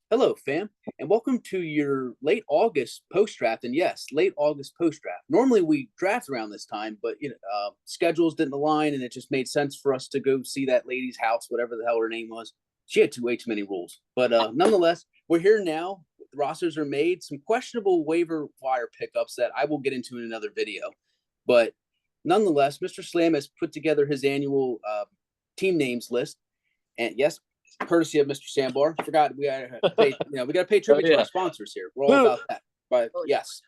Hello, fam, and welcome to your late August post draft. And yes, late August post draft. Normally we draft around this time, but schedules didn't align, and it just made sense for us to go see that lady's house, whatever the hell her name was. She had way too many rules, but nonetheless, we're here now. The rosters are made. Some questionable waiver wire pickups that I will get into in another video, but nonetheless, Mr. Slam has put together his annual team names list, and yes, courtesy of Mr. Sandbar. Forgot we gotta pay, we gotta pay Oh tribute to yeah. our sponsors here. We're all about that. But yes,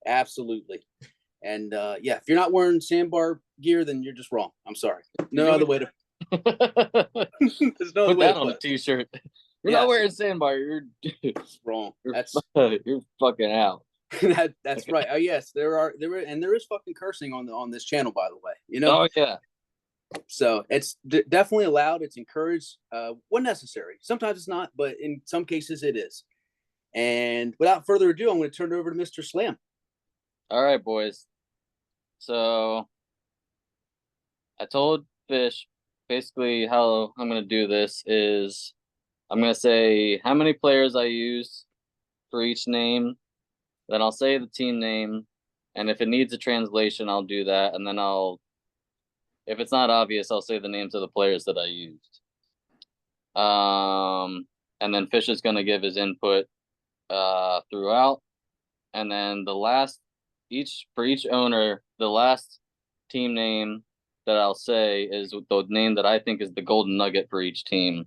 absolutely. And yeah, if you're not wearing Sandbar gear, then you're just wrong. I'm sorry. No other way to. There's no other Put way to that on a put it. t-shirt. You're not Yes, wearing sandbar. You're it's wrong. That's you're fucking out. that's right. Oh yes, there is fucking cursing on this channel, by the way. Oh yeah. So it's definitely allowed. It's encouraged when necessary. Sometimes it's not, but in some cases it is. And without further ado, I'm going to turn it over to Mr. Slam. All right, boys. So I told Fish basically how I'm gonna do this is I'm gonna say how many players I use for each name, then I'll say the team name, and if it needs a translation, I'll do that, and then if it's not obvious, I'll say the names of the players that I used. And then Fish is gonna give his input throughout, and then for each owner, the last team name that I'll say is the name that I think is the golden nugget for each team.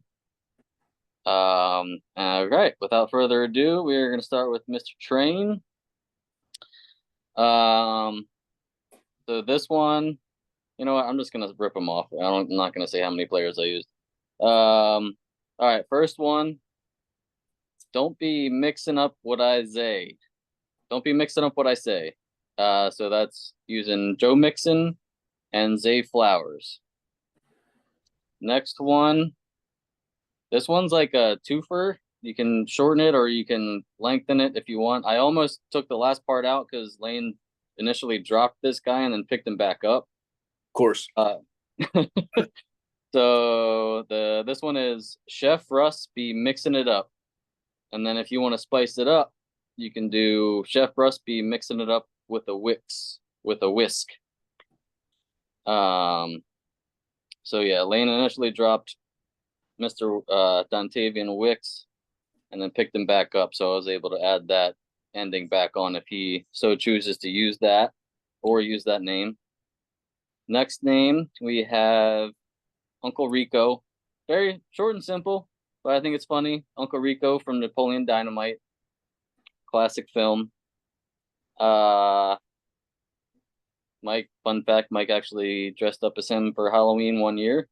All right, without further ado, we're gonna start with Mr. Train. So this one, you know what? I'm just gonna rip them off. I'm not gonna say how many players I used. All right, first one. Don't be mixing up what I say. Don't be mixing up what I say. So that's using Joe Mixon and Zay Flowers. Next one. This one's like a twofer. You can shorten it or you can lengthen it if you want. I almost took the last part out because Lane initially dropped this guy and then picked him back up. Of course. So this one is Chef Russ be mixing it up. And then if you want to spice it up, you can do Chef Russ be mixing it up with a whisk. So yeah, Lane initially dropped Mr. Dontavian Wicks and then picked him back up. So I was able to add that ending back on if he so chooses to use that or use that name. Next name, we have Uncle Rico. Very short and simple, but I think it's funny. Uncle Rico from Napoleon Dynamite. Classic film. Fun fact, Mike actually dressed up as him for Halloween one year.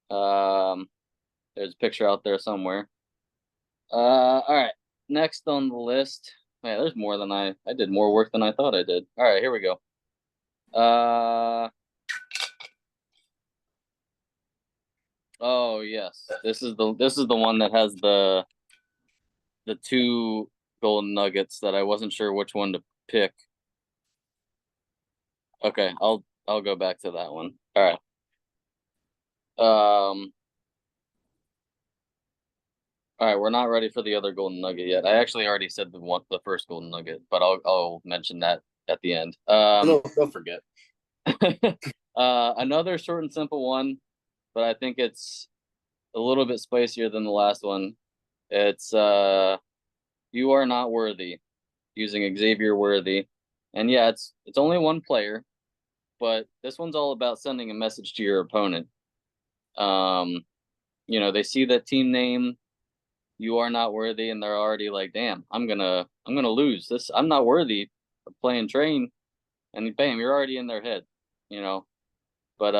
There's a picture out there somewhere. All right. Next on the list. Man, there's more than I did more work than I thought I did. All right, here we go. Oh yes. This is the one that has the two golden nuggets that I wasn't sure which one to pick. Okay, I'll go back to that one. All right. All right, we're not ready for the other golden nugget yet. I actually already said the first golden nugget, but I'll mention that at the end. They'll forget. Another short and simple one, but I think it's a little bit spicier than the last one. It's You Are Not Worthy, using Xavier Worthy. And yeah, it's only one player, but this one's all about sending a message to your opponent. They see that team name, You Are Not Worthy, and they're already like, damn, I'm gonna lose this. I'm not worthy of playing Train, and bam, you're already in their head, But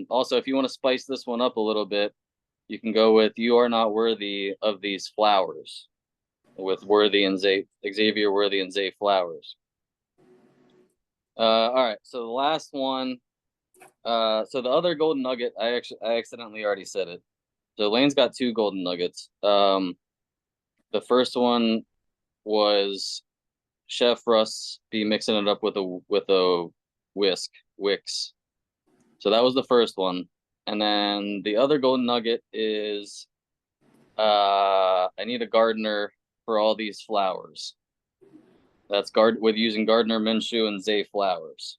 also, if you want to spice this one up a little bit, you can go with You Are Not Worthy of These Flowers, with Xavier Worthy and Zay Flowers. All right, so the last one. So the other golden nugget, I accidentally already said it. So Lane's got two golden nuggets. The first one was Chef Russ be mixing it up with a Wix. So that was the first one. And then the other golden nugget is I need a gardener for all these flowers. That's with using Gardner Minshew and Zay Flowers.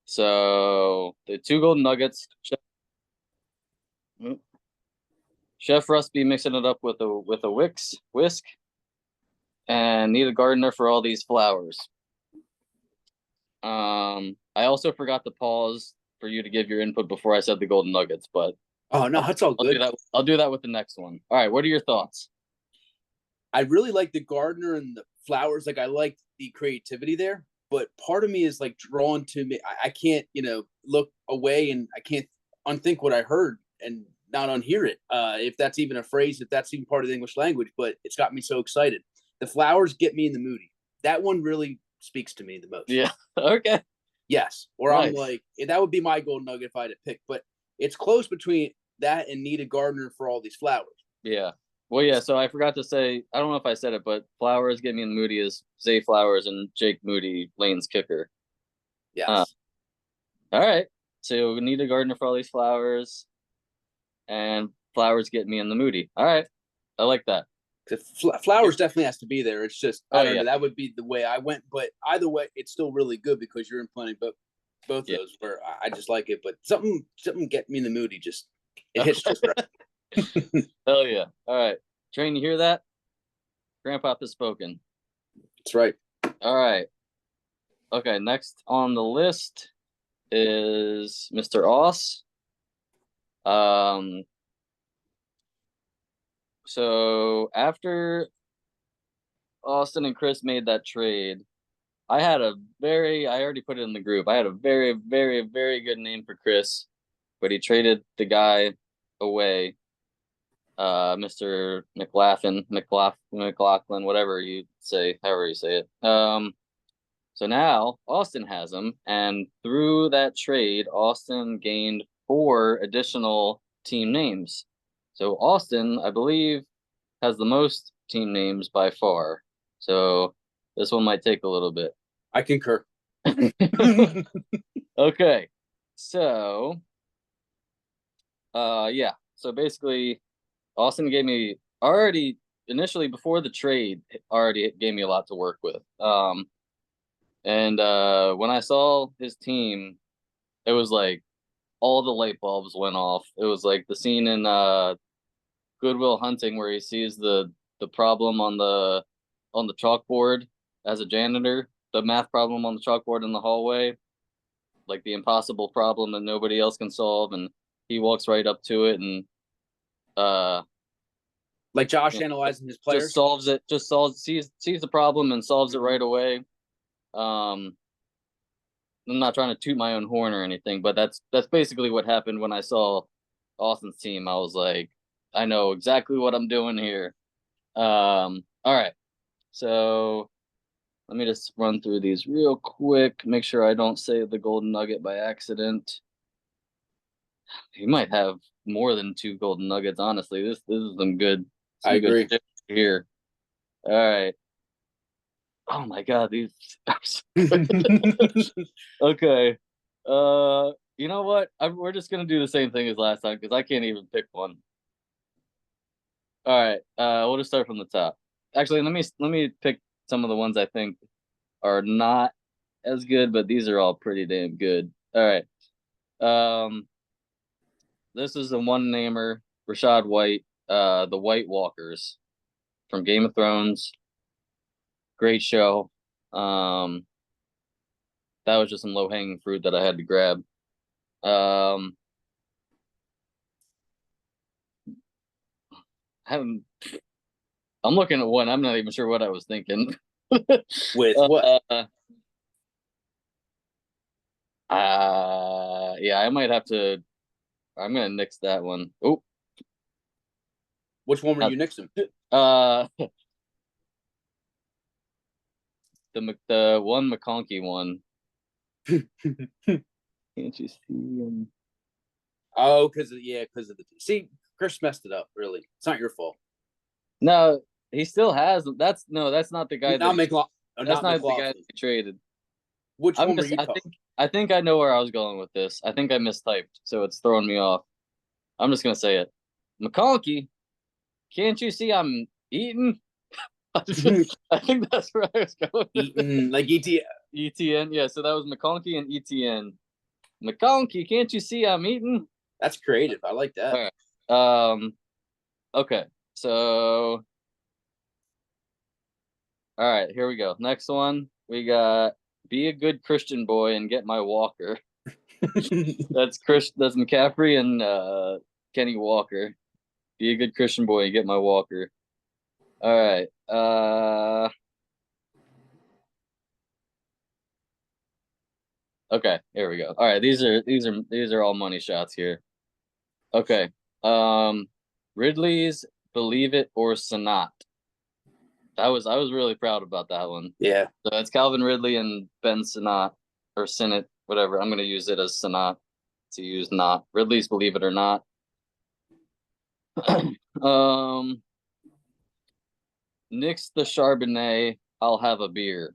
So the 2 golden nuggets. Chef Russ be mixing it up with a whisk, and need a gardener for all these flowers. I also forgot to pause for you to give your input before I said the golden nuggets, but Oh no, that's all good. I'll do that with the next one. All right, what are your thoughts? I really like the gardener and the flowers. Like I like the creativity there, but part of me is like drawn to me. I can't, look away and I can't unthink what I heard and not unhear it. If that's even a phrase, if that's even part of the English language, but it's got me so excited. The flowers get me in the moody. That one really speaks to me the most. Yeah. Okay. Yes. Or nice. I'm like, that would be my golden nugget if I had to pick, but it's close between that and need a gardener for all these flowers. Yeah. Well, yeah, so I forgot to say, I don't know if I said it, but Flowers Get Me in the Moody is Zay Flowers and Jake Moody, Lane's kicker. Yes. All right. So we need a gardener for all these flowers, and Flowers Get Me in the Moody. All right. I like that. Flowers definitely has to be there. It's just, I don't yeah. know, that would be the way I went. But either way, it's still really good because you're implementing both those where I just like it. But something get me in the moody. Just, it hits just right. Hell yeah. All right. Train, you hear that? Grandpa has spoken. That's right. All right. Okay, next on the list is Mr. Oss. So after Austin and Chris made that trade, I already put it in the group. I had a very, very, very good name for Chris, but he traded the guy away. Mr. McLaughlin, whatever you say, however you say it. So now Austin has him, and through that trade, Austin gained 4 additional team names. So Austin, I believe, has the most team names by far. So this one might take a little bit. I concur. Okay. So yeah. So basically Austin gave me already initially before the trade already gave me a lot to work with. And when I saw his team, it was like all the light bulbs went off. It was like the scene in Good Will Hunting where he sees the problem on the chalkboard as a janitor, the math problem on the chalkboard in the hallway, like the impossible problem that nobody else can solve, and he walks right up to it and like Josh analyzing his players, sees the problem and solves it right away. I'm not trying to toot my own horn or anything, but that's basically what happened when I saw Austin's team. I was like, I know exactly what I'm doing here. All right. So let me just run through these real quick, make sure I don't say the golden nugget by accident. He might have more than 2 golden nuggets, honestly. This is some good. I agree. Good here. All right. Oh my god, these okay. You know what? We're just gonna do the same thing as last time because I can't even pick one. All right. We'll just start from the top. Actually, let me pick some of the ones I think are not as good, but these are all pretty damn good. All right. This is a one-namer, Rashad White, the White Walkers from Game of Thrones. Great show. That was just some low-hanging fruit that I had to grab. I'm looking at one. I'm not even sure what I was thinking. With what? Yeah, I might have to. I'm gonna nix that one. Oh, which one were you nixing? The one McConkey one. Can't you see him? Oh, because of the see, Chris messed it up. Really, it's not your fault. No, he still has. That's not the guy. That's not the guy that he traded. Which one were you talking? I think I know where I was going with this. I think I mistyped, so it's throwing me off. I'm just gonna say it. McConkey, can't you see I'm eating? I think that's where I was going. Eaton, like ET. ETN, yeah. So that was McConkey and ETN. McConkey, can't you see I'm eating? That's creative. I like that. All right. Okay. So, all right, here we go. Next one, we got be a good Christian boy and get my walker. That's McCaffrey and Kenny Walker. Be a good Christian boy and get my walker. All right. Okay, here we go. All right, these are all money shots here. Okay. Ridley's Believe It or Sanat. I was really proud about that one. Yeah. So that's Calvin Ridley and Ben Sanat or Sinnott, whatever. I'm gonna use it as Sanat to use not. Ridley's Believe It or Not. Nix the Charbonnet, I'll have a beer.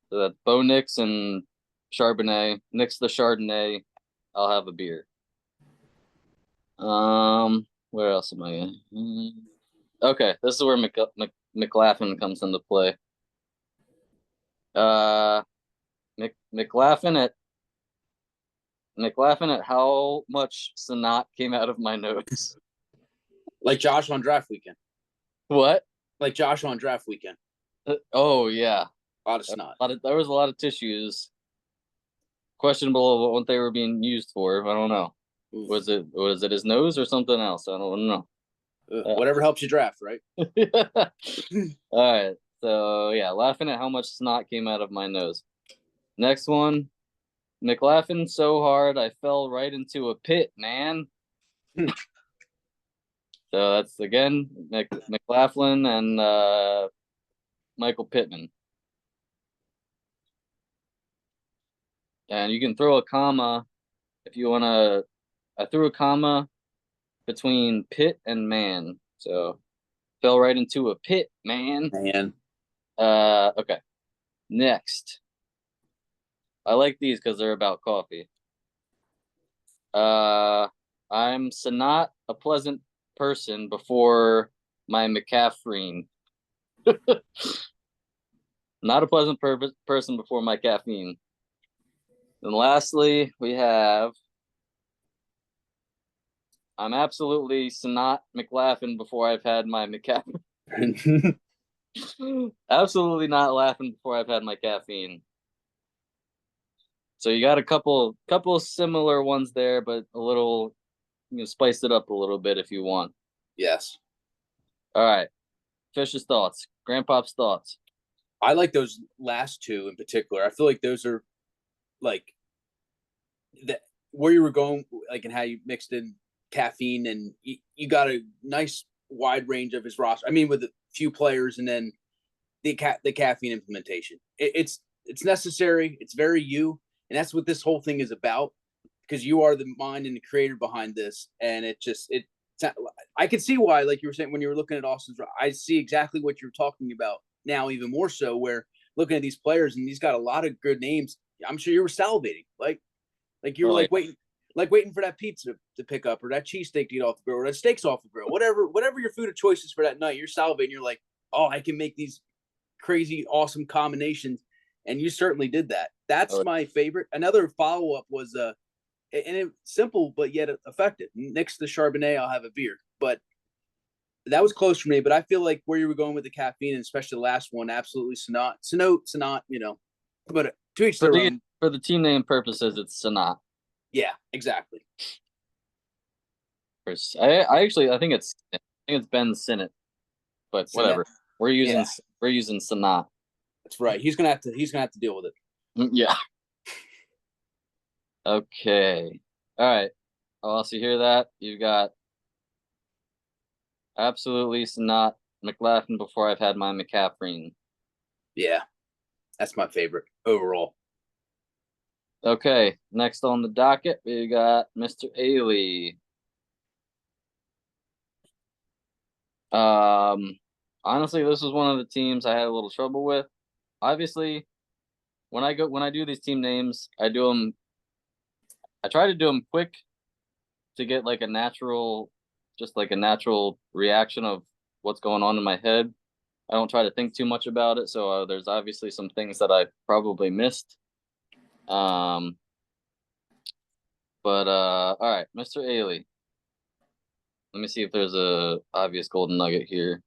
So that's Bo Nix and Charbonnet. Nix the Chardonnay, I'll have a beer. Where else am I? Okay, this is where McLaughlin comes into play. McLaughlin at how much snot came out of my nose. Like Josh on draft weekend. What? Like Josh on draft weekend. Oh yeah, a lot of snot. There was a lot of tissues. Questionable what they were being used for. I don't know. Oof. Was it his nose or something else? I don't know. Whatever helps you draft, right? All right. So yeah, laughing at how much snot came out of my nose. Next one, McLaughlin so hard I fell right into a pit, man. So that's again McLaughlin and Michael Pittman. And you can throw a comma if you want to. I threw a comma between pit and man. So fell right into a pit, man. Man. Okay. Next. I like these because they're about coffee. I'm not a pleasant person before my McCaffrey. Not a pleasant person before my caffeine. And lastly, we have I'm absolutely Sanat McLaughlin before I've had my McCaffrey. Absolutely not laughing before I've had my caffeine. So you got a couple similar ones there, but a little, spice it up a little bit if you want. Yes. All right. Fish's thoughts. Grandpop's thoughts. I like those last two in particular. I feel like those are like that where you were going, like, and how you mixed in caffeine, and you got a nice wide range of his roster. I mean, with a few players, and then the caffeine implementation. It's necessary. It's very you, and that's what this whole thing is about. Because you are the mind and the creator behind this, and I could see why, like you were saying when you were looking at Austin's. I see exactly what you're talking about now, even more so. Where looking at these players, and he's got a lot of good names. I'm sure you were salivating, like you were waiting for that pizza to pick up, or that cheesesteak to eat off the grill, or that steak's off the grill, whatever your food of choice is for that night. You're salivating. You're like, oh, I can make these crazy, awesome combinations, and you certainly did that. That's my favorite. Another follow up was and it simple but yet effective. Next to the Charbonnet, I'll have a beer, but that was close for me. But I feel like where you were going with the caffeine, and especially the last one, absolutely Sanat, but to each their own. For the team name purposes, it's Sanat. Yeah, exactly. I think it's Ben Sinnott, but whatever. We're using Sanat. That's right. He's gonna have to deal with it. Yeah. Okay. All right. I'll also hear that. You've got absolutely Sanat McLaughlin before I've had my McCaffrey. Yeah. That's my favorite overall. Okay. Next on the docket, we got Mr. Ailey. Honestly, this was one of the teams I had a little trouble with. Obviously, when I do these team names, I try to do them quick to get like a natural just like a natural reaction of what's going on in my head. I don't try to think too much about it. So there's obviously some things that I probably missed. Um, but all right, Mr. Ailey. Let me see if there's a obvious golden nugget here.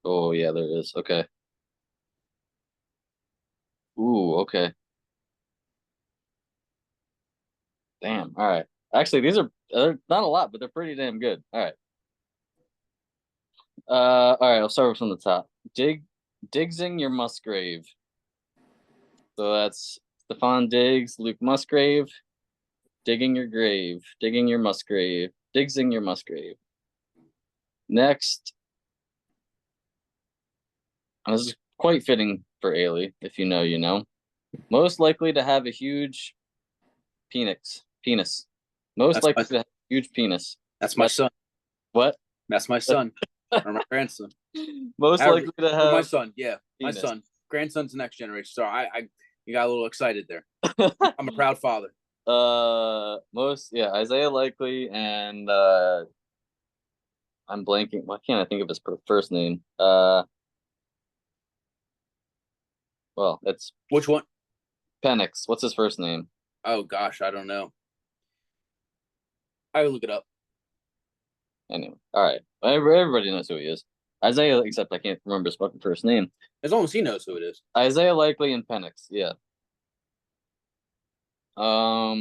Oh yeah, there is. Okay. Ooh, okay. Damn. All right. Actually, these are they're not a lot, but they're pretty damn good. All right. All right. I'll start from the top. Diggsing your Musgrave. So that's Stephon Diggs, Luke Musgrave, digging your grave, digging your Musgrave, Diggsing your Musgrave. Next, and this is quite fitting for Ailey, if you know, you know. Most likely to have a huge penis. Most That's likely my to have a huge penis. that's my son. What? That's my son or my grandson. Most However, likely to or my have son. Yeah, my penis. son. Grandson's the next generation. So you got a little excited there. I'm a proud father. Isaiah Likely and I'm blanking. Why can't I think of his first name? Well, it's Which one? Penix. What's his first name? Oh gosh, I don't know. I will look it up. Anyway, all right. Everybody knows who he is. Isaiah, except I can't remember his fucking first name. As long as he knows who it is. Isaiah Likely and Penix. Yeah. All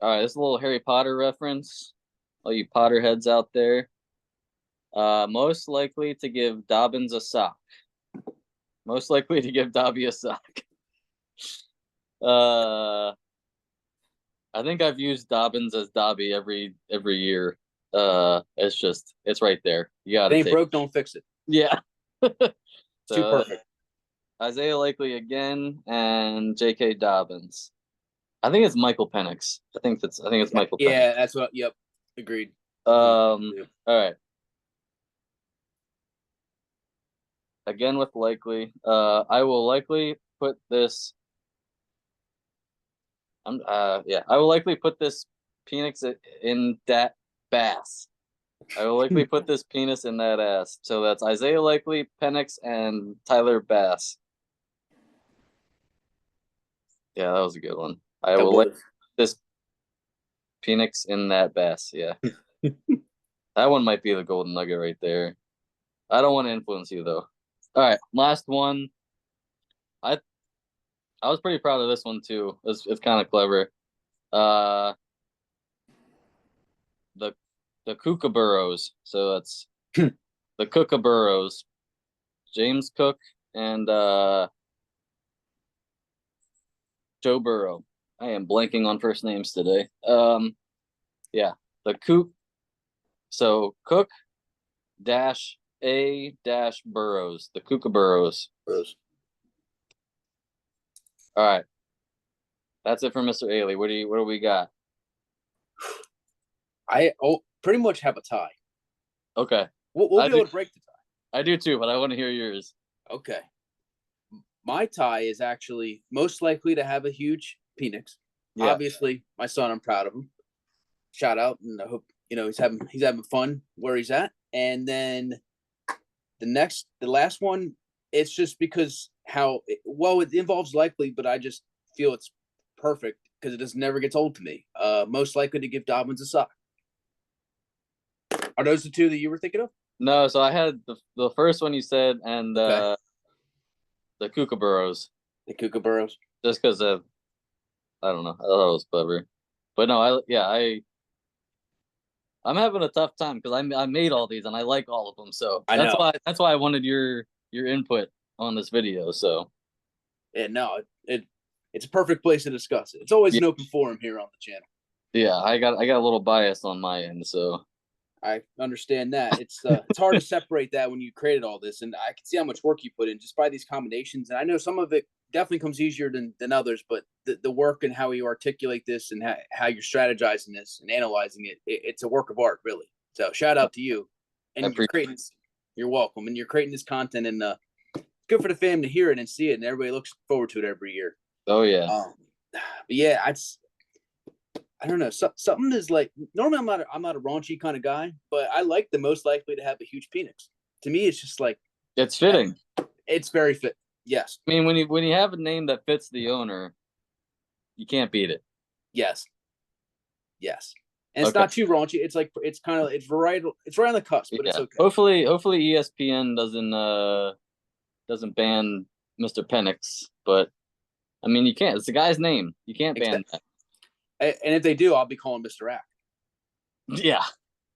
right. This is a little Harry Potter reference. All you Potterheads out there. Most likely to give Dobbins a sock. Most likely to give Dobby a sock. I think I've used Dobbins as Dobby every year. It's right there. You gotta It ain't take broke, don't fix it. Yeah. It's too perfect. Isaiah Likely again and J.K. Dobbins. I think it's Michael Penix. I think it's Michael Penix. Yeah, that's what. Yep, agreed. All right. Again with Likely. I will likely put this. I will likely put this penis in that bass. I will likely put this penis in that ass. So that's Isaiah Likely, Penix, and Tyler Bass. Yeah, that was a good one. I will like this penis in that bass. Yeah. That one might be the golden nugget right there. I don't want to influence you though. All right, last one. I was pretty proud of this one too. It's kind of clever. The Kookaburros. So that's the Kookaburros. James Cook and Joe Burrow. I am blanking on first names today. Yeah, the Cook. So Cook dash A dash Burrows. The Kookaburros. All right, that's it for Mr. Ailey. What do we got? I pretty much have a tie. Okay, we'll be able to break the tie. I do too, but I want to hear yours. Okay. My tie is actually most likely to have a huge penis. Yeah. Obviously, my son, I'm proud of him. Shout out, and I hope he's having fun where he's at. And then the last one, it's just because it involves Likely, but I just feel it's perfect because it just never gets old to me. Most likely to give Dobbins a sock. Are those the two that you were thinking of? No, so I had the first one you said, and okay. The Kookaburros. The Kookaburros. Just because I don't know, I thought it was clever, but no, I'm having a tough time because I made all these and I like all of them, so that's why I wanted your input on this video. So yeah, no, it's a perfect place to discuss it. It's always an open forum here on the channel. Yeah, I got a little bias on my end, so I understand that. It's hard to separate that when you created all this, and I can see how much work you put in just by these combinations. And I know some of it definitely comes easier than others, but the work and how you articulate this and how you're strategizing this and analyzing it's a work of art, really. So shout out to you. And you're welcome. And you're creating this content, and it's good for the fam to hear it and see it, and everybody looks forward to it every year. Oh yeah. But yeah, I don't know. Something is like normally I'm not a raunchy kind of guy, but I like the most likely to have a huge penis. To me, it's just like It's fitting. it's very fit. Yes, I mean, when you have a name that fits the owner, you can't beat it. yes, yes. And it's Okay. not too raunchy. It's like it's right on the cusp, but it's Yeah. okay. Hopefully ESPN doesn't ban Mr. Penix, but I mean you can't. It's the guy's name. You can't ban that. And if they do, I'll be calling Mr. Ack. Yeah.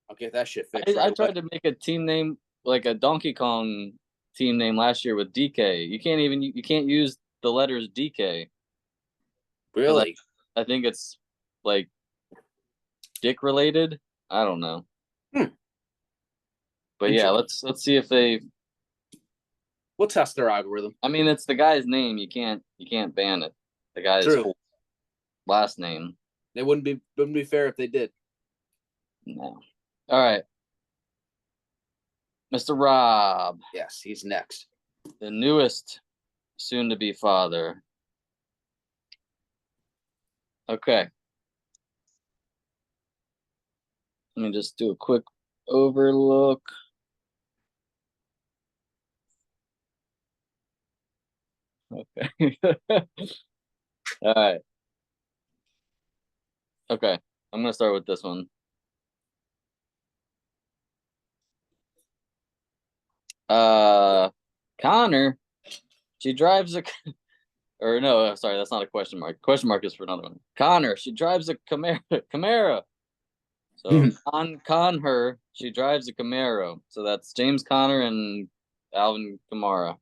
I'll get that shit fixed I right away. tried to make a team name like a Donkey Kong team name last year with DK. You can't use the letters DK because Really? I think it's like dick related. I don't know. Hmm. But yeah, let's see if they. We'll test their algorithm. I mean, it's the guy's name. You can't ban it. The guy's True. whole last name. It wouldn't be fair if they did. No. All right, Mr. Rob, Yes, he's next. the newest soon-to-be father. Okay. Let me just do a quick overlook. Okay. All right. Okay. I'm gonna start with this one. Uh, Connor, she drives a, or no, sorry, that's not a question mark. Question mark is for another one. Connor, she drives a Camaro. Camaro. So con her, she drives a Camaro. So that's James Conner and Alvin Kamara.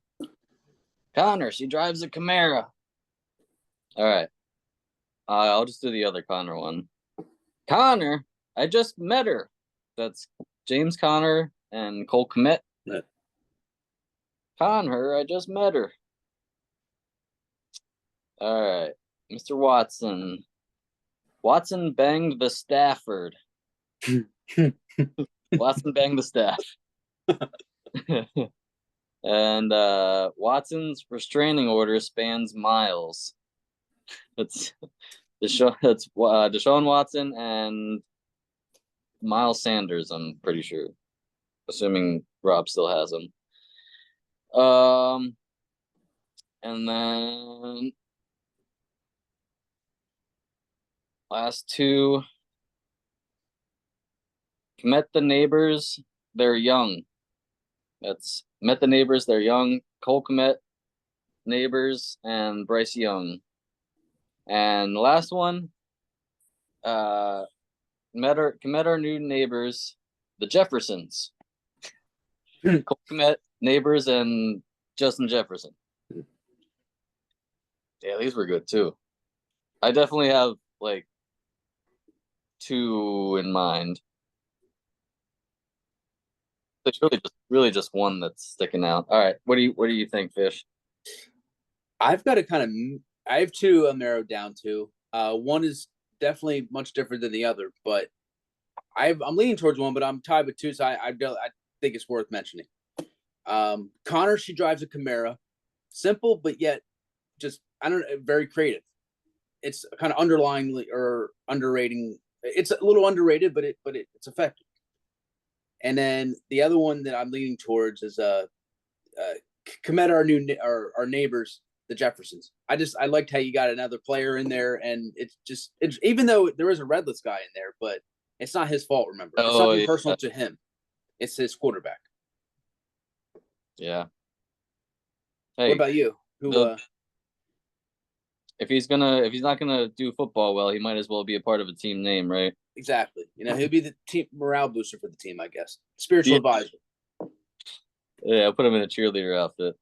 Connor, she drives a Camaro. All right. I'll just do the other Connor one. Connor, I just met her. That's James Conner and Cole Kmet. Yeah. Connor, I just met her. All right. Mr. Watson. Watson banged the Stafford. Watson banged the staff. And Watson's restraining order spans miles. It's Deshaun Watson and Miles Sanders, I'm pretty sure. Assuming Rob still has him. And then last two. Met the neighbors, they're young. That's met the neighbors, they're young. Cole Kmet, neighbors, and Bryce Young. And the last one, met our new neighbors, the Jeffersons. Cole Kmet, neighbors, and Justin Jefferson. Yeah, these were good too. I definitely have like two in mind. It's really just one that's sticking out. All right, what do you think, Fish? I've got to I have two I'm narrowed down to. One is definitely much different than the other, but I'm leaning towards one, but I'm tied with two, so I think it's worth mentioning. Connor, she drives a Camaro, simple but yet just I don't know, very creative. It's kind of underlyingly or underrating. It's a little underrated, but it's effective. And then the other one that I'm leaning towards is Komet, our neighbors, the Jeffersons. I liked how you got another player in there, and it's even though there is a Redless guy in there, but it's not his fault. Remember, it's Oh nothing yeah, personal to him. It's his quarterback. yeah. What Hey, about you? Who? the if he's not gonna do football well, he might as well be a part of a team name, right? Exactly. He'll be the team morale booster for the team, I guess. Spiritual Yeah, advisor. yeah. I'll put him in a cheerleader outfit.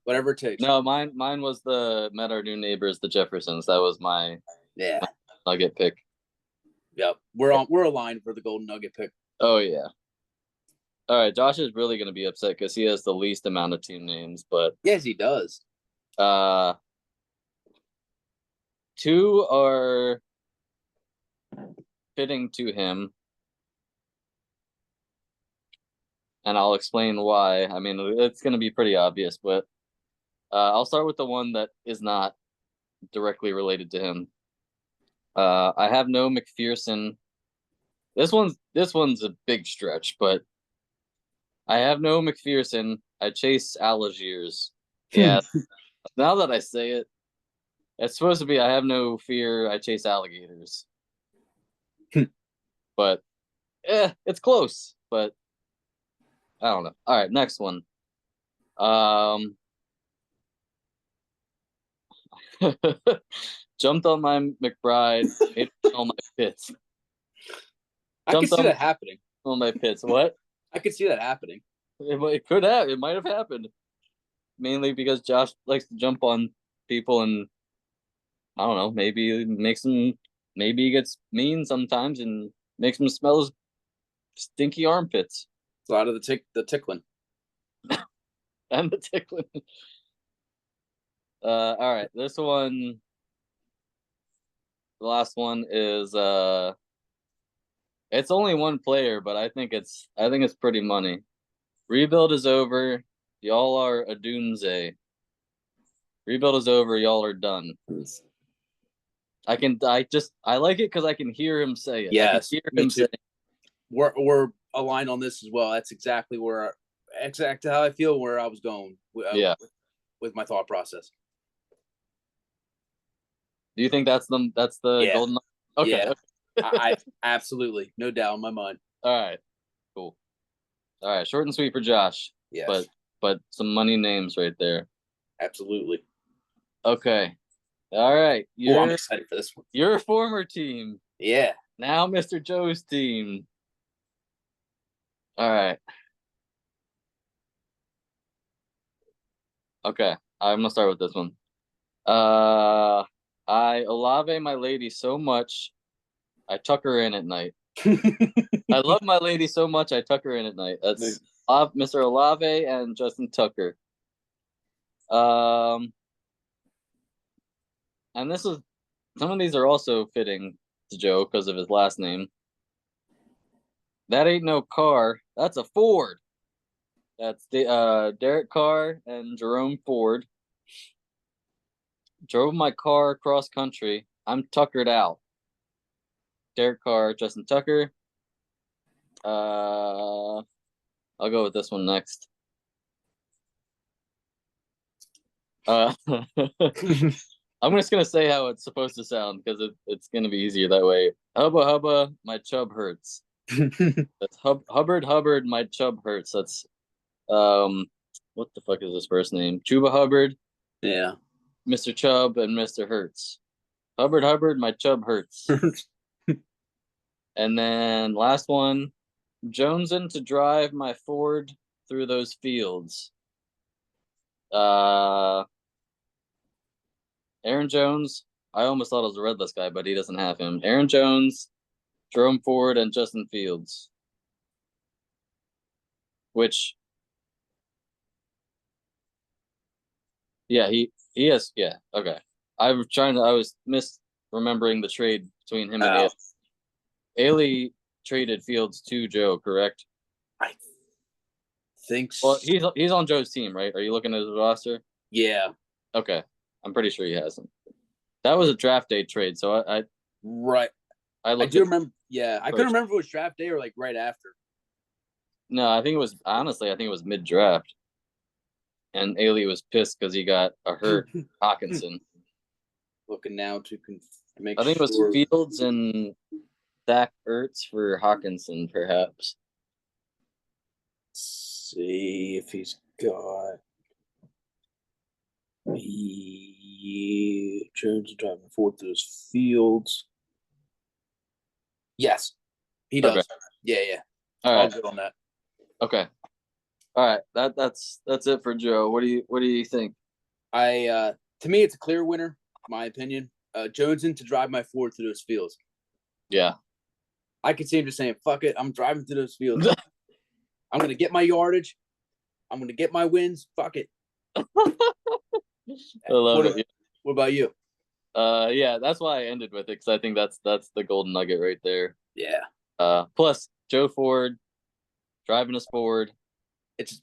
Whatever it takes. No, mine was the met our new neighbors, the Jeffersons. That was my Yeah. nugget pick. Yep. We're aligned for the golden nugget pick. Oh yeah. All right, Josh is really gonna be upset because he has the least amount of team names, but Yes, he does. uh, two are fitting to him, and I'll explain why. I mean, it's gonna be pretty obvious, but I'll start with the one that is not directly related to him. I have no McPherson. This one's a big stretch, but I have no McPherson. I chase Algiers. Yeah, now that I say it, it's supposed to be I have no fear. I chase alligators. But it's close. But I don't know. All right, next one. Um, jumped on my McBride, made on my pits. I could Jumped see that happening. on my pits. What? I could see that happening. It could have. It might have happened. Mainly because Josh likes to jump on people, and I don't know. Maybe it makes him. Maybe he gets mean sometimes and makes him smell his stinky armpits It's a lot of the tickling. and the tickling. All right. This one, the last one is it's only one player, but I think it's pretty money. Rebuild is over. Y'all are a doomsday. Rebuild is over. Y'all are done. I like it because I can hear him say it. Yes, I can hear me him too. say it. We're aligned on this as well. That's exactly how I feel. Where I was going. With my thought process. Do you think that's the Yeah. golden? Okay. Yeah. I absolutely, no doubt in my mind. All right. Cool. All right. Short and sweet for Josh. Yes. But some money names right there. Absolutely. Okay. All right. I'm excited for this one. Your former team. Yeah. Now Mr. Joe's team. All right. Okay. I'm gonna start with this one. I alave my lady so much, I tuck her in at night. I love my lady so much, I tuck her in at night. That's Mr. Olave and Justin Tucker. And this is some of these are also fitting to Joe because of his last name. That ain't no car. That's a Ford. That's the Derek Carr and Jerome Ford. Drove my car cross country. I'm tuckered out. Derek Carr, Justin Tucker. I'll go with this one next. I'm just gonna say how it's supposed to sound because it's gonna be easier that way. Hubba hubba, my chub hurts. That's Hubbard, my chub hurts. That's what the fuck is his first name? Chuba Hubbard. Yeah. Mr. Chubb and Mr. Hertz. Hubbard, my chub hurts. And then last one, Jonesin to drive my Ford through those fields. Aaron Jones. I almost thought it was a Redless guy, but he doesn't have him. Aaron Jones, Jerome Ford, and Justin Fields. Which, yeah, he has. Yeah, okay. I was misremembering the trade between him and Ailey. Ailey traded Fields to Joe, correct? I think so. Well, he's on Joe's team, right? Are you looking at his roster? Yeah. Okay, I'm pretty sure he has him. That was a draft day trade, so I right. I do remember. Yeah, I couldn't remember if it was draft day or like right after. No, I think it was mid draft, and Ailey was pissed because he got a hurt Hawkinson. Looking now to make. I think it was Fields and Zach Ertz for Hawkinson, perhaps. Let's see if he's got. Jones driving forward to those fields. Yes, he does. Okay. Yeah. All right, I'll good on that. Okay. All right, that's it for Joe. What do you think? To me, it's a clear winner, my opinion. Joneson to drive my Ford through those fields. Yeah. I could see him just saying, "Fuck it, I'm driving through those fields. I'm gonna get my yardage. I'm gonna get my wins. Fuck it." I love it. What about you? Yeah, that's why I ended with it because I think that's the golden nugget right there. Yeah. Plus Joe Ford driving his Ford. It's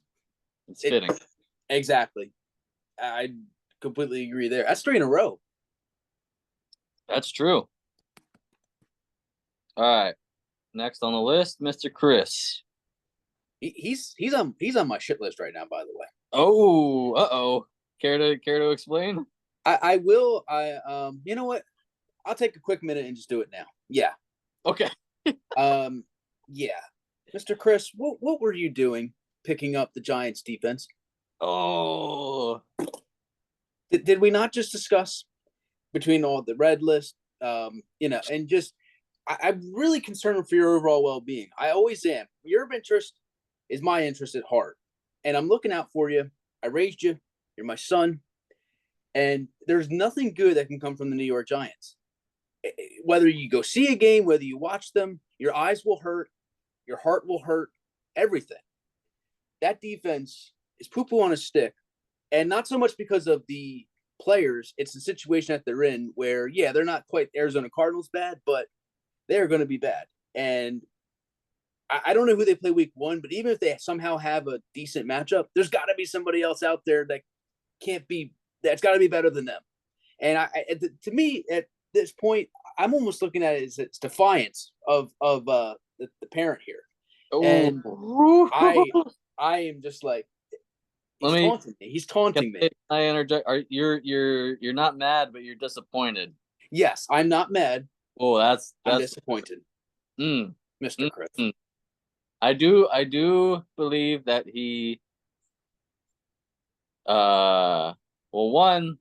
fitting. Exactly. I completely agree there. That's 3 in a row. That's true. All right. Next on the list, Mr. Chris. He's on my shit list right now, by the way. Oh, uh-oh. Care to explain? I will. You know what? I'll take a quick minute and just do it now. Yeah. Okay. Um, yeah. Mr. Chris, what were you doing picking up the Giants defense? Oh, Did we not just discuss between all the red list, and just I'm really concerned for your overall well being. I always am. Your interest is my interest at heart, and I'm looking out for you. I raised you. You're my son, and there's nothing good that can come from the New York Giants. Whether you go see a game, whether you watch them, your eyes will hurt, your heart will hurt, everything. That defense is poo poo on a stick, and not so much because of the players. It's the situation that they're in where, yeah, they're not quite Arizona Cardinals bad, but they're going to be bad. And I don't know who they play week 1, but even if they somehow have a decent matchup, there's got to be somebody else out there that's got to be better than them. And to me, at this point, I'm almost looking at it as it's defiance of the parent here. And oh. I am just like, Let me. taunting me. He's taunting me. I interject? You're not mad, but you're disappointed. Yes, I'm not mad. Oh, I'm disappointed, mm, Mr. Chris. mm. I do believe that he well, one,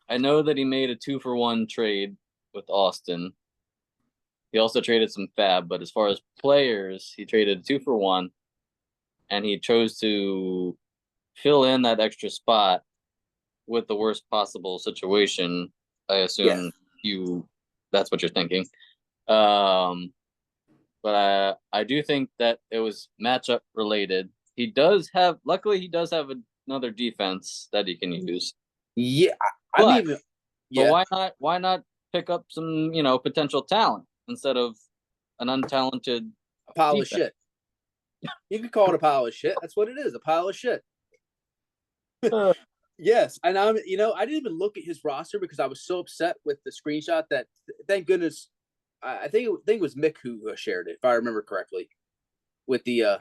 I know that he made a 2-for-1 trade with Austin. He also traded some fab, but as far as players, he traded 2-for-1, and he chose to fill in that extra spot with the worst possible situation. I assume that's what you're thinking. But I do think that it was matchup related. Luckily he does have another defense that he can use. Yeah, But yeah. why not pick up some, potential talent instead of an untalented A pile defense? of shit. You could call it a pile of shit. That's what it is, a pile of shit. Yes, and I didn't even look at his roster because I was so upset with the screenshot that, thank goodness, I think it was Mick who shared it, if I remember correctly, with the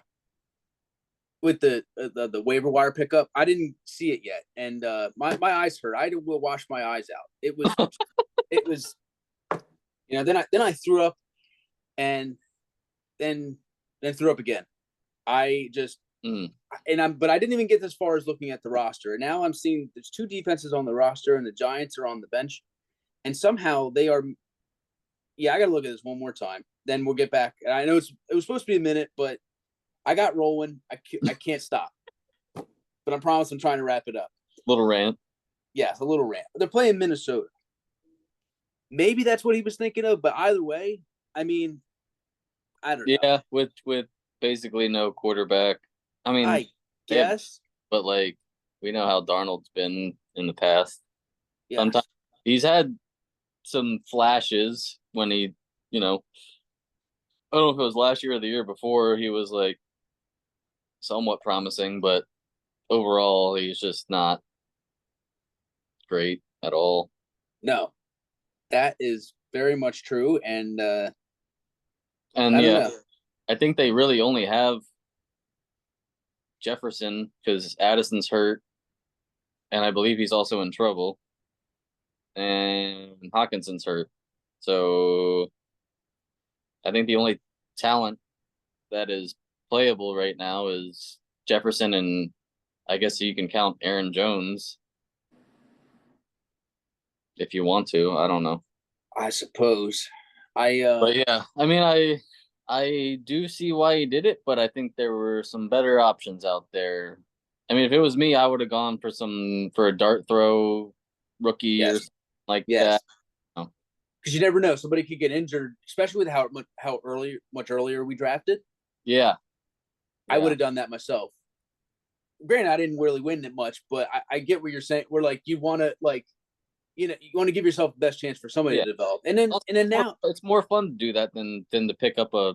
waiver wire pickup. I didn't see it yet, and my eyes hurt. I will wash my eyes out. It was then I threw up, and then threw up again. I just but I didn't even get as far as looking at the roster. And now I'm seeing there's 2 defenses on the roster, and the Giants are on the bench, and somehow they are. Yeah, I got to look at this one more time. Then we'll get back. And I know it was supposed to be a minute, but I got rolling. I can't stop. But I promise I'm trying to wrap it up. Little rant. Yes, a little rant. They're playing Minnesota. Maybe that's what he was thinking of, but either way, I mean, I don't know. Yeah, with basically no quarterback. I mean, I guess. But we know how Darnold's been in the past. Yes. Sometimes he's had some flashes when he, I don't know if it was last year or the year before, he was somewhat promising, but overall he's just not great at all. No, that is very much true. And yeah, I think they really only have Jefferson because Addison's hurt, and I believe he's also in trouble, and Hawkinson's hurt. So I think the only talent that is playable right now is Jefferson, and I guess you can count Aaron Jones if you want to. I don't know. I suppose. But yeah, I mean, I do see why he did it, but I think there were some better options out there. I mean, if it was me, I would have gone for a dart throw rookie or something like that. Because you never know, somebody could get injured, especially with how much earlier we drafted. Yeah. I would have done that myself. Granted, I didn't really win it much, but I get what you're saying. We're you want to you want to give yourself the best chance for somebody to develop, and then now it's more fun to do that than to pick up a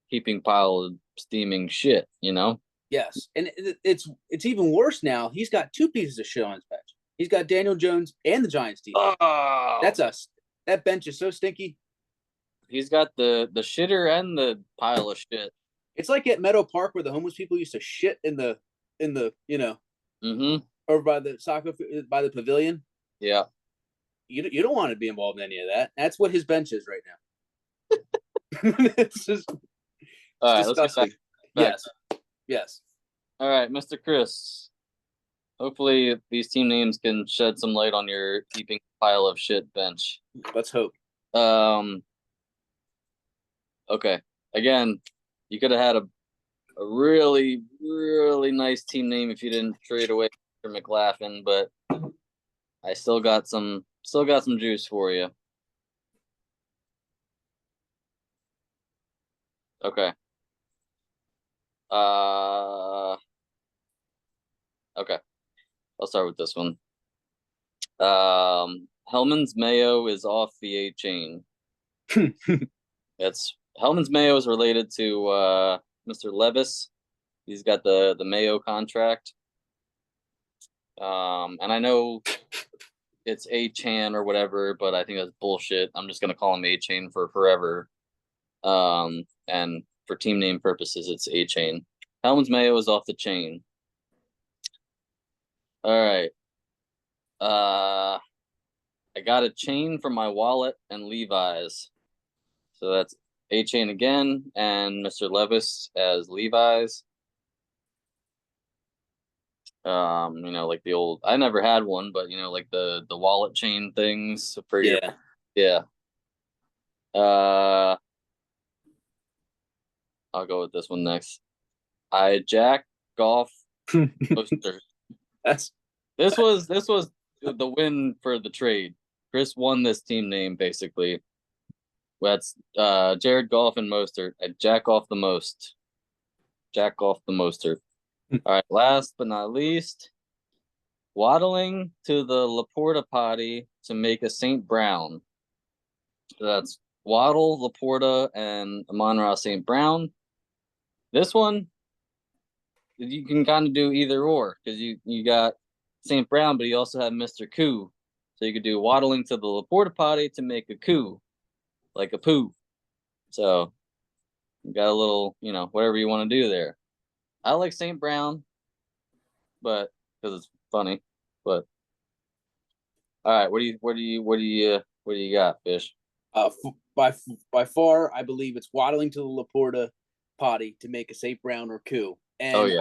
heaping pile of steaming shit. Yes, and it's even worse now. He's got 2 pieces of shit on his bench. He's got Daniel Jones and the Giants defense. Oh. That's us. That bench is so stinky. he's got the shitter and the pile of shit. It's like at Meadow Park where the homeless people used to shit in the Mm-hmm. over by the pavilion. Yeah. You don't want to be involved in any of that. That's what his bench is right now. It's just All right, disgusting. let's get back. Yes. Yes. All right, Mr. Chris. Hopefully these team names can shed some light on your heaping pile of shit bench. Let's hope. Okay. Again, you could have had a really, really nice team name if you didn't trade away for McLaughlin, but I still got some juice for you. Okay. Okay. I'll start with this one. Hellman's Mayo is off the A chain. It's Hellman's Mayo is related to Mr. Levis. He's got the Mayo contract. And I know it's A-Chan or whatever, but I think that's bullshit. I'm just gonna call him A-Chain for forever. And for team name purposes, it's A-Chain. Hellman's Mayo is off the chain. All right. I got a chain from my wallet and Levi's. So that's A-Chain again, and Mr. Levis as Levi's. Like the old, I never had one, but like the wallet chain things for your, yeah. I'll go with this one next. I Jack Golf Poster. This was the win for the trade. Chris won this team name basically. That's Jared Goff and Mostert. I jack off the most. Jack off the Mostert. All right, last but not least, waddling to the Laporta potty to make a St. Brown. So that's Waddle, Laporta, and Amon-Ra St. Brown. This one, you can kind of do either or because you got St. Brown, but you also have Mr. Koo. So you could do waddling to the Laporta potty to make a coup, like a poo. So you got a little, whatever you want to do there. I like St. Brown, but because it's funny. But all right, what do you got, Fish? By far, I believe it's waddling to the Laporta potty to make a St. Brown or coup. And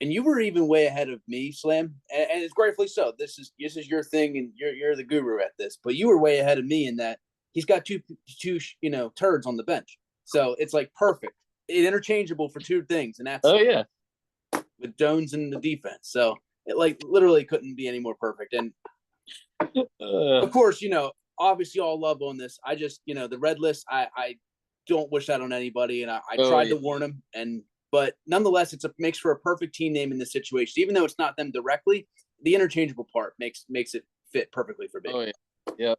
and you were even way ahead of me, Slam, and it's gratefully so. This is your thing, and you're the guru at this. But you were way ahead of me in that he's got two turds on the bench, so it's like perfect, interchangeable for two things, and that's with Jones and the defense. So it like literally couldn't be any more perfect. And of course, obviously all love on this. I just the red list. I don't wish that on anybody, and I tried to warn him, but nonetheless, makes for a perfect team name in this situation. Even though it's not them directly, the interchangeable part makes it fit perfectly for me. Oh yeah, yep.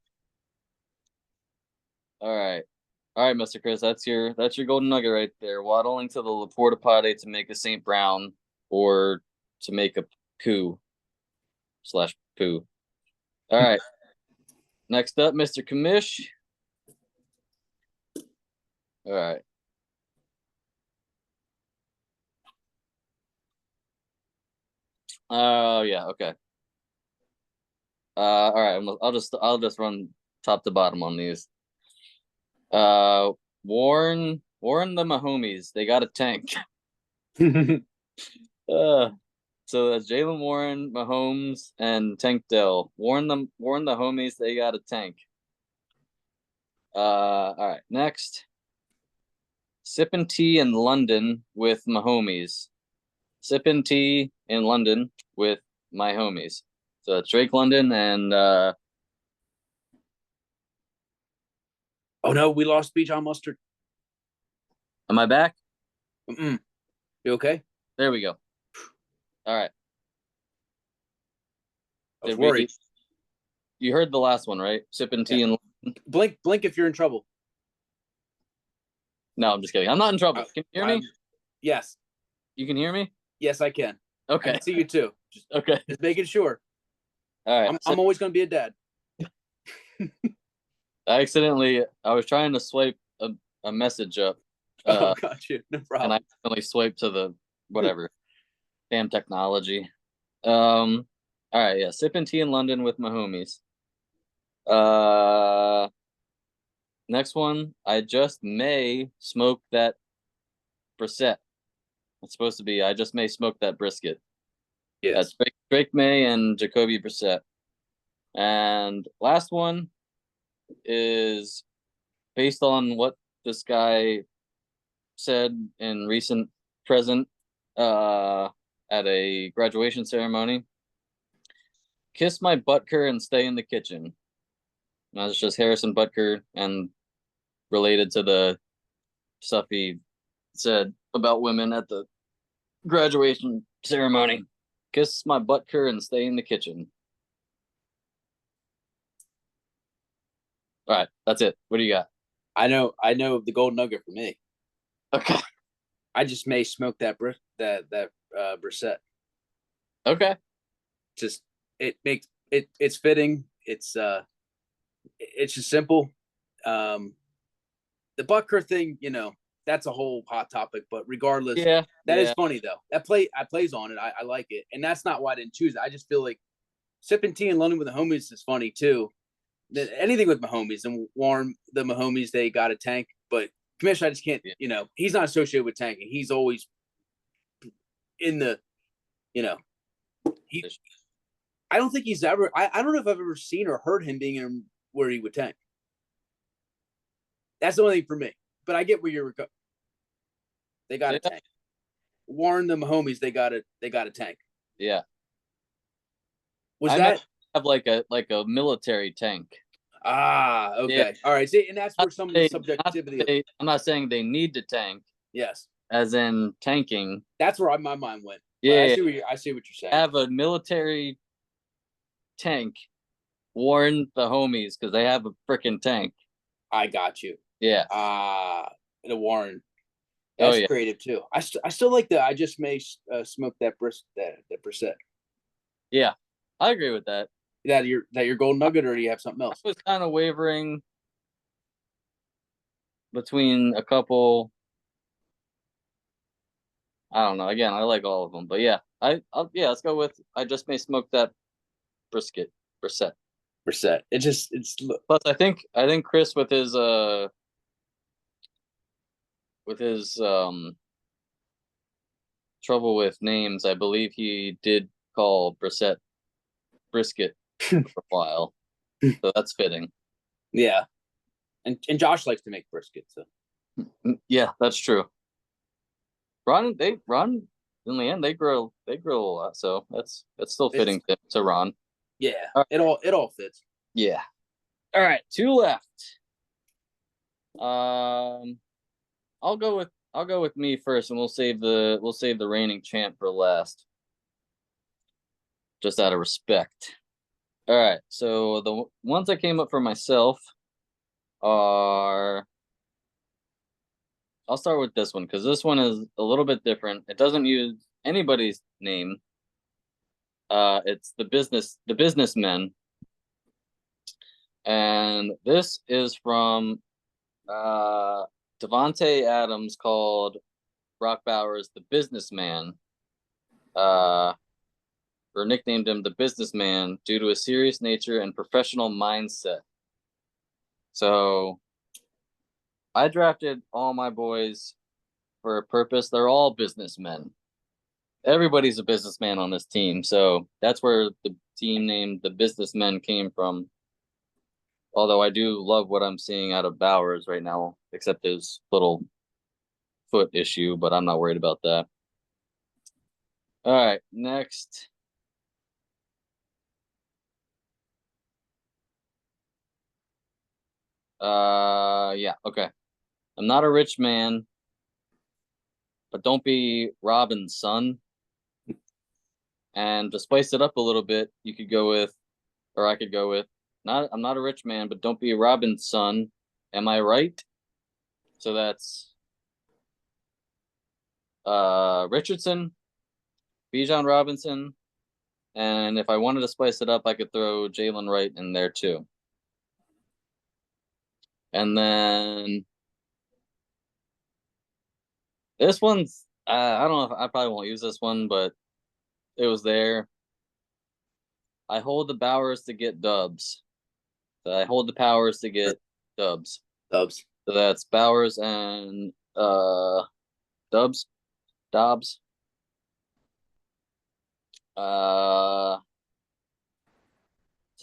All right, Mr. Chris, that's your golden nugget right there. Waddling to the Laporta potty to make a St. Brown or to make a coup / poo. All right. Next up, Mr. Kamish. All right. Oh yeah, okay. All right. I'll just run top to bottom on these. Warren the Mahomes. They got a tank. So that's Jalen Warren, Mahomes, and Tank Dell. Warren the homies. They got a tank. All right. Next, sipping tea in London with my homies. Sipping tea in London with my homies. So it's Drake London and oh no, we lost Beach on Mustard. Am I back? You okay? There we go. All right. I was worried. You heard the last one, right? Sipping tea and blink if you're in trouble. No, I'm just kidding. I'm not in trouble. Can you hear me? Yes. You can hear me? Yes, I can. Okay. I can see you too. Just making sure. All right. I'm always going to be a dad. I was trying to swipe a message up, Oh, got you. No and I problem. accidentally swiped to the whatever. Damn technology. All right, yeah, sipping tea in London with my homies. Uh, Next one, I just may smoke that brisket. It's supposed to be I just may smoke that brisket. That's Yes. Drake May and Jacoby Brissett. And last one is based on what this guy said in recent present uh at a graduation ceremony. Kiss my Butker and stay in the kitchen. And that's just Harrison Butker and related to the stuff he said about women at the graduation ceremony. Kiss my Butker and stay in the kitchen. All right, that's it. What do you got? I know the gold nugget for me. Okay. I just may smoke that Brissette. Okay. Just it makes it's fitting. It's just simple. Um, the Butker thing, that's a whole hot topic. But regardless, Yeah. that is Yeah. funny though. I plays on it. I like it, and that's not why I didn't choose it. I just feel like sipping tea in London with the homies is funny too. Anything with my homies and Warren, the Mahomies, they got a tank, but Commissioner, I just can't. Yeah. He's not associated with tanking. He's always in the, you know, he. I don't think he's ever. I don't know if I've ever seen or heard him being in where he would tank. That's the only thing for me. But I get where you're. They got a Yeah. tank. Warren, the Mahomies, they got a tank. Yeah. Was I that? have like a military tank. Okay. Yeah. All right. See, and that's where some of the They, subjectivity. I'm not saying they need to tank, Yes, as in tanking. that's where my mind went. But Yeah. I see what you're saying. Have a military tank, warn the homies because they have a freaking tank. I got you. Yeah. The Warren. Oh That's yeah. creative too. I still like the I just may smoke that that Brissette. Yeah. I agree with that. That your gold nugget, or do you have something I else? was kind of wavering between a couple. I don't know. Again, I like all of them, but yeah, yeah. Let's go with I just may smoke that brisket. Brissette. It's Plus, I think Chris with his trouble with names, I believe he did call Brissett brisket for a while, so that's fitting. yeah. And Josh likes to make brisket, so Yeah, that's true. Ron in the end they grill a lot, so that's still it's fitting to Ron. yeah. All right. It all fits. Yeah. All right, two left. Um, I'll go with me first, and we'll save the reigning champ for last, just out of respect. All right, so the ones I came up for myself are. I'll start with this one because this one is a little bit different. It doesn't use anybody's name. It's the businessmen, and this is from Devonte Adams, called Brock Bowers the businessman. Uh, or nicknamed him the businessman due to his serious nature and professional mindset. So I drafted all my boys for a purpose. They're all businessmen. Everybody's a businessman on this team. So that's where the team name the businessmen came from. Although I do love what I'm seeing out of Bowers right now, except his little foot issue, but I'm not worried about that. All right, next. Yeah, okay. I'm not a rich man, but don't be Robin's son. And to spice it up a little bit, you could go with, or I could go with, I'm not a rich man, but don't be Robin's son. Am I right? So that's Richardson, Bijan Robinson, and if I wanted to spice it up, I could throw Jalen Wright in there too. And then This one's I don't know if I probably won't use this one, but it was there. I hold the Bowers to get dubs. So I hold the powers to get dubs. Dubs. So that's Bowers and Dubs. Dobbs. To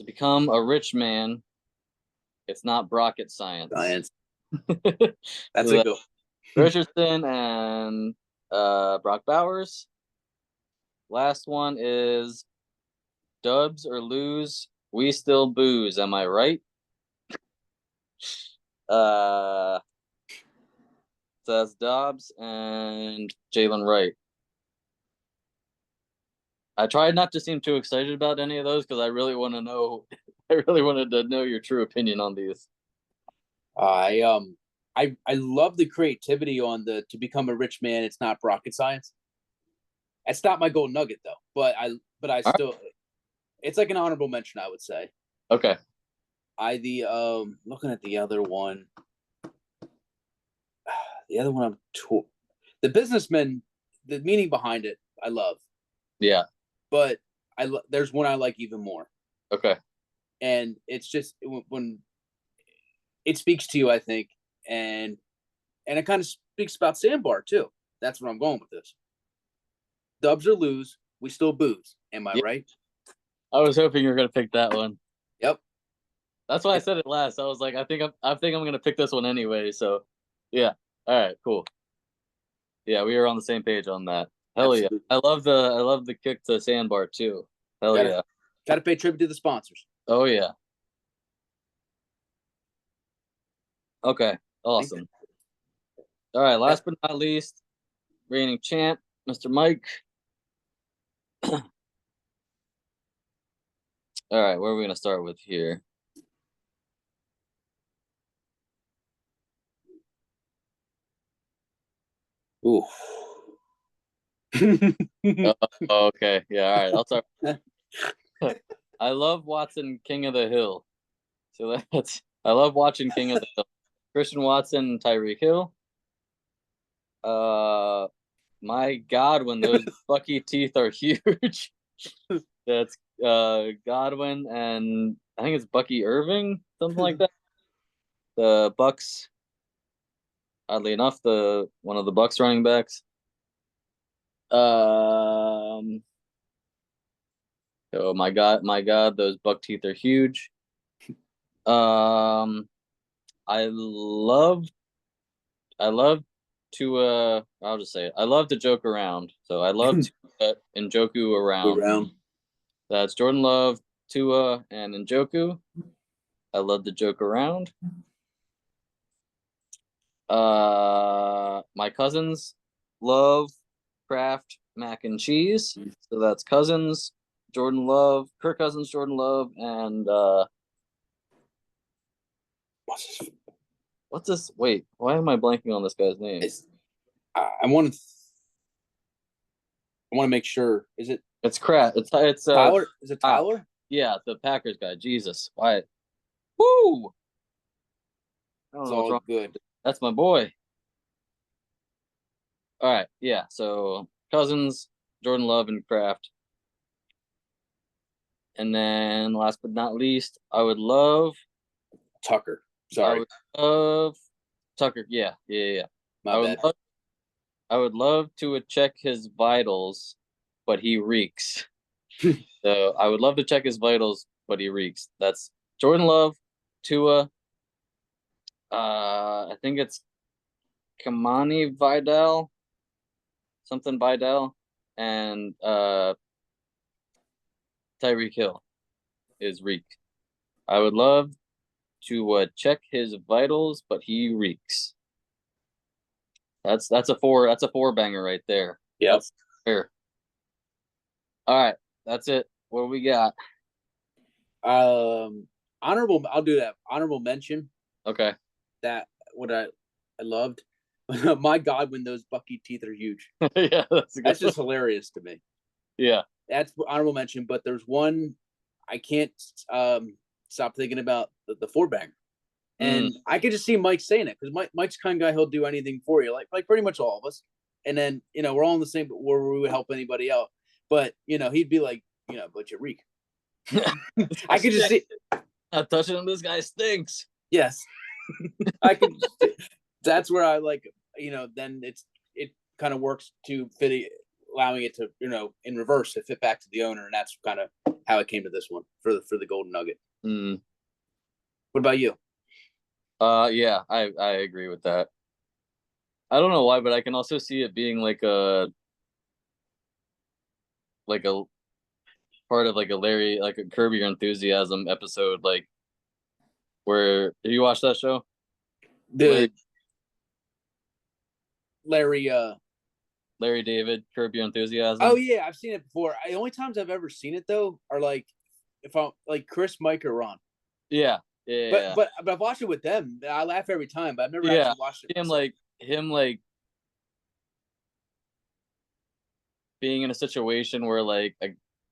become a rich man, it's not rocket science. Science. So That's a good. Richardson and Brock Bowers. Last one is dubs or lose, we still booze. Am I right? So that's Dobbs and Jalen Wright. I tried not to seem too excited about any of those because I really want to know. I really wanted to know your true opinion on these. I love the creativity on the to become a rich man. It's not rocket science. It's not my gold nugget though, but I still, it's like an honorable mention, I would say. Okay. Looking at the other one, the businessman, the meaning behind it, I love. Yeah. But there's one I like even more. Okay. And it's just when it speaks to you, I think, and it kind of speaks about Sandbar too. That's where I'm going with this. Dubs or lose, we still booze. Am I right? I was hoping you were gonna pick that one. Yep. That's why I said it last. I was like, I think I'm gonna pick this one anyway. So, yeah. All right. Cool. Yeah, we are on the same page on that. Hell Absolutely. Yeah! I love the kick to Sandbar too. Hell yeah! Gotta pay tribute to the sponsors. Oh yeah. Okay. Awesome. All right. Last but not least, reigning champ, Mr. Mike. All right. Where are we gonna start with here? Ooh. Okay. Yeah. All right. I'll start. I love Watson, King of the Hill. So I love watching King of the Hill. Christian Watson, Tyreek Hill. My God, when those Bucky teeth are huge. That's Godwin and I think it's Bucky Irving, something like that. The Bucks, oddly enough, one of the Bucks running backs. Oh my God, those buck teeth are huge. I love to I'll just say it. I love to joke around. So I love to Njoku around. That's Jordan Love, Tua, and Njoku. I love to joke around. My cousins love Kraft mac and cheese. So that's Cousins, Jordan Love, Kirk Cousins, Jordan Love, and what's this? Wait, why am I blanking on this guy's name? I want to make sure. Is it? It's Kraft. It's Tyler. Is it Tyler? Yeah, the Packers guy. Jesus, why? Woo! It's all good. That's my boy. All right, yeah. So Cousins, Jordan Love, and Kraft. And then last but not least, I would love Tucker. Sorry. I would love Tucker. Yeah. I would love to check his vitals, but he reeks. So I would love to check his vitals, but he reeks. That's Jordan Love, Tua. I think it's Kamani Vidal, something Vidal, and Tyreek Hill is reek. I would love to check his vitals, but he reeks. That's a four banger right there. Yep. Fair. All right, that's it. What do we got? Honorable. I'll do that. Honorable mention. Okay. That what I loved. My God, when those Bucky teeth are huge. Yeah, that's just hilarious to me. Yeah, that's honorable mention. But there's one I can't stop thinking about the four banger, and I could just see Mike saying it because Mike's kind of guy. He'll do anything for you, like pretty much all of us. and then we're all in the same where we would help anybody out. But he'd be like, but you reek. I could just see. Not touching him. This guy stinks. Yes, I could. That's where I like. Then it kind of works to fit, allowing it to in reverse to fit back to the owner, and that's kind of how it came to this one for the golden nugget. Mm. What about you? Yeah, I agree with that. I don't know why, but I can also see it being like a part of like a Curb Your Enthusiasm episode, like where did you watch that show? The Larry Larry David, Curb Your Enthusiasm. Oh yeah, I've seen it before. The only times I've ever seen it though are like if I'm like Chris, Mike, or Ron. Yeah. But I've watched it with them. I laugh every time, but I've never actually watched it. Him like being in a situation where like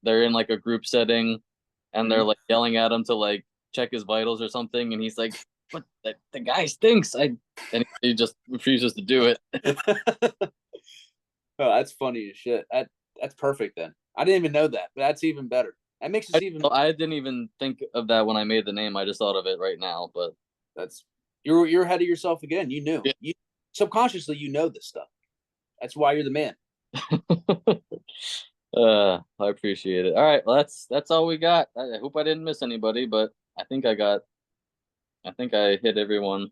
they're in like a group setting and they're like yelling at him to like check his vitals or something, and he's like, "But the guy stinks." And he just refuses to do it. Oh, that's funny as shit. That's perfect then. I didn't even know that, but that's even better. That makes us even. I didn't even think of that when I made the name. I just thought of it right now. But that's you're ahead of yourself again. You knew. Yeah. You subconsciously this stuff. That's why you're the man. I appreciate it. All right, well, that's all we got. I hope I didn't miss anybody, but I think I hit everyone.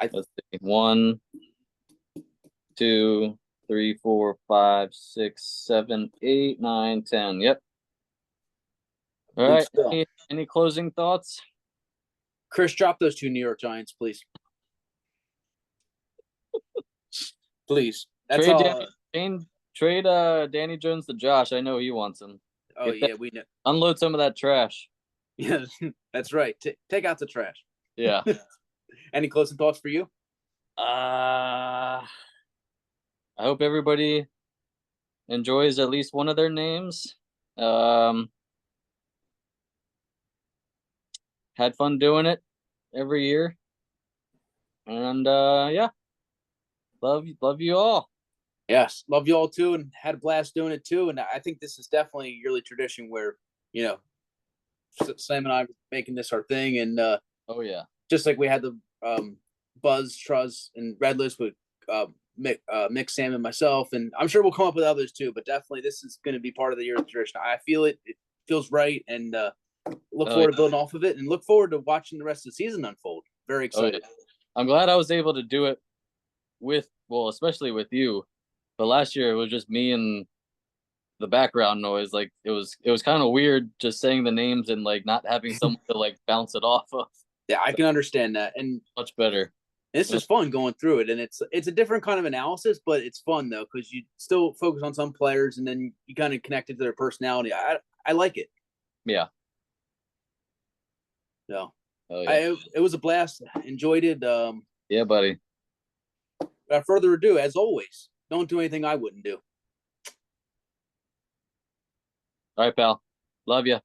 Let's see. 1, 2, 3, 4, 5, 6, 7, 8, 9, 10. Yep. All right. Any closing thoughts? Chris, drop those 2 New York Giants, please. Please. That's all. Trade Danny Jones to Josh. I know he wants him. Oh yeah, we know. Unload some of that trash. Yeah, that's right. Take out the trash. Yeah. Any closing thoughts for you? I hope everybody enjoys at least one of their names. Had fun doing it every year. And yeah. Love you all. Yes, love you all too, and had a blast doing it too. And I think this is definitely a yearly tradition where Sam and I were making this our thing, and oh yeah, just like we had the Buzz, Truz, and Red List with Mick, Sam, and myself, and I'm sure we'll come up with others too. But definitely, this is going to be part of the yearly tradition. I feel it; it feels right, and look forward to building off of it, and look forward to watching the rest of the season unfold. Very excited. Oh, yeah. I'm glad I was able to do it especially with you. But last year it was just me and the background noise. Like it was kind of weird just saying the names and like not having someone to like bounce it off of. Yeah, I can understand that, and much better. It's just fun going through it, and it's a different kind of analysis, but it's fun though because you still focus on some players, and then you kind of connect it to their personality. I like it. Yeah. So, it was a blast. Enjoyed it. Yeah, buddy. Without further ado, as always, don't do anything I wouldn't do. All right, pal. Love you.